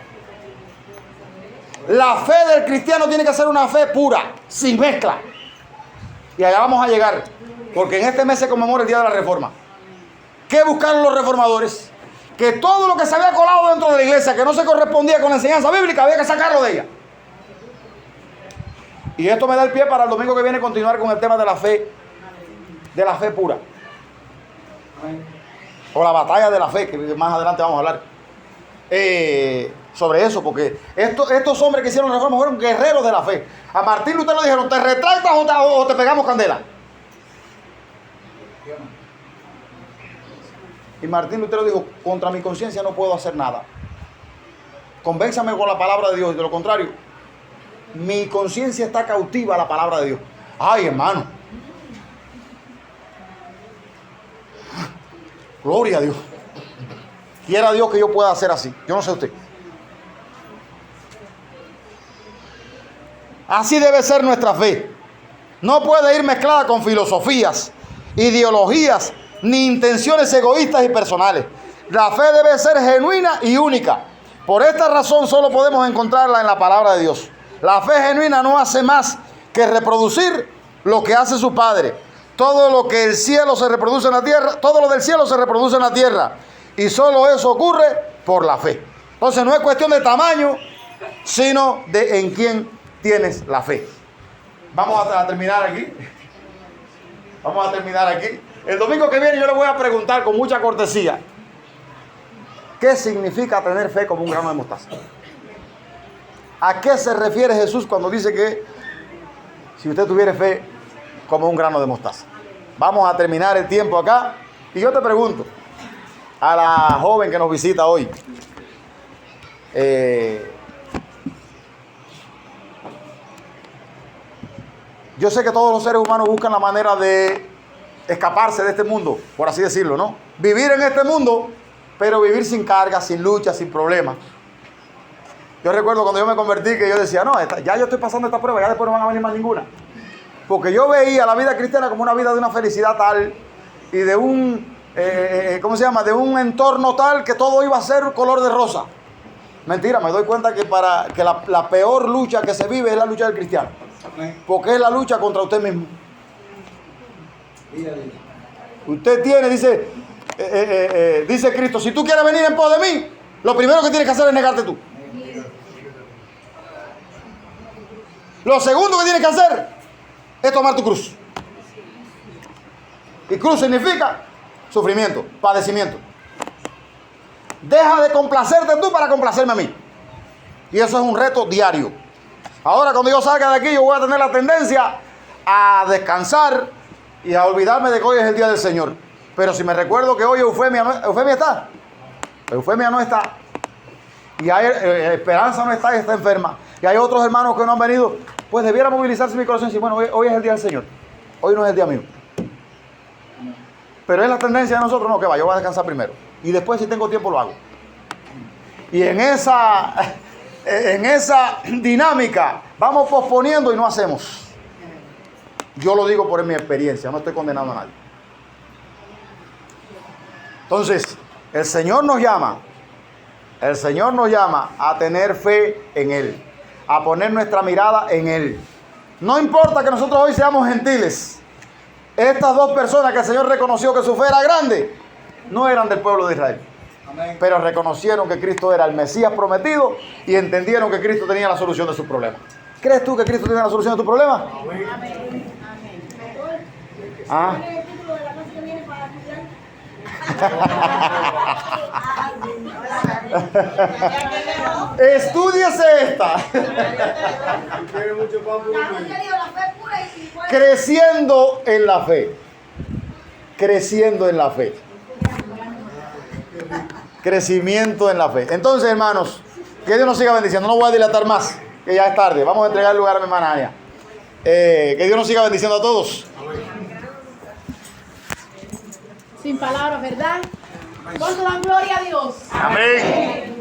La fe del cristiano tiene que ser una fe pura, sin mezcla. Y allá vamos a llegar, porque en este mes se conmemora el Día de la Reforma. ¿Qué buscaron los reformadores? Que todo lo que se había colado dentro de la iglesia, que no se correspondía con la enseñanza bíblica, había que sacarlo de ella. Y esto me da el pie para el domingo que viene continuar con el tema de la fe pura. O la batalla de la fe, que más adelante vamos a hablar. Sobre eso, porque estos hombres que hicieron la reforma fueron guerreros de la fe. A Martín Lutero le dijeron, ¿te retractas o te pegamos candela? Y Martín Lutero dijo, contra mi conciencia no puedo hacer nada. Convénzame con la palabra de Dios. De lo contrario, mi conciencia está cautiva a la palabra de Dios. Ay, hermano. Gloria a Dios. Quiera Dios que yo pueda hacer así. Yo no sé usted. Así debe ser nuestra fe. No puede ir mezclada con filosofías, ideologías, ni intenciones egoístas y personales. La fe debe ser genuina y única. Por esta razón solo podemos encontrarla en la palabra de Dios. La fe genuina no hace más que reproducir lo que hace su Padre. Todo lo que el cielo se reproduce en la tierra, todo lo del cielo se reproduce en la tierra. Y solo eso ocurre por la fe. Entonces no es cuestión de tamaño, sino de en quién tienes la fe. Vamos a terminar aquí. Vamos a terminar aquí. El domingo que viene yo le voy a preguntar con mucha cortesía, ¿qué significa tener fe como un grano de mostaza? ¿A qué se refiere Jesús cuando dice que si usted tuviera fe como un grano de mostaza? Vamos a terminar el tiempo acá. Y yo te pregunto, a la joven que nos visita hoy, yo sé que todos los seres humanos buscan la manera de escaparse de este mundo, por así decirlo, ¿no? Vivir en este mundo, pero vivir sin cargas, sin luchas, sin problemas. Yo recuerdo cuando yo me convertí que yo decía, no, ya yo estoy pasando esta prueba, ya después no van a venir más ninguna. Porque yo veía la vida cristiana como una vida de una felicidad tal y de un, ¿cómo se llama? De un entorno tal que todo iba a ser color de rosa. Mentira, me doy cuenta que la peor lucha que se vive es la lucha del cristiano. Porque es la lucha contra usted mismo. Usted tiene, dice Cristo, si tú quieres venir en pos de mí, lo primero que tienes que hacer es negarte tú. Lo segundo que tienes que hacer es tomar tu cruz. Y cruz significa sufrimiento, padecimiento. Deja de complacerte tú para complacerme a mí. Y eso es un reto diario. Ahora cuando yo salga de aquí, yo voy a tener la tendencia a descansar y a olvidarme de que hoy es el día del Señor. Pero si me recuerdo que hoy Eufemia está. Eufemia no está. Y hay, Esperanza no está y está enferma. Y hay otros hermanos que no han venido. Pues debiera movilizarse mi corazón y decir, bueno, hoy es el día del Señor. Hoy no es el día mío. Pero es la tendencia de nosotros, no, que va, yo voy a descansar primero. Y después si tengo tiempo lo hago. Y en esa dinámica vamos posponiendo y no hacemos. Yo lo digo por mi experiencia, no estoy condenando a nadie. Entonces, el Señor nos llama a tener fe en Él, a poner nuestra mirada en Él. No importa que nosotros hoy seamos gentiles. Estas dos personas que el Señor reconoció que su fe era grande, no eran del pueblo de Israel. Amén. Pero reconocieron que Cristo era el Mesías prometido y entendieron que Cristo tenía la solución de sus problemas. ¿Crees tú que Cristo tiene la solución de tus problemas? Amén. Amén. Ah. Estúdiese esta. Creciendo en la fe. Creciendo en la fe. Crecimiento en la fe. Entonces, hermanos, que Dios nos siga bendiciendo. No voy a dilatar más, que ya es tarde. Vamos a entregar el lugar a mi hermana Ania. Que Dios nos siga bendiciendo a todos. Sin palabras, ¿verdad? ¿Cuánto dan gloria a Dios? Amén.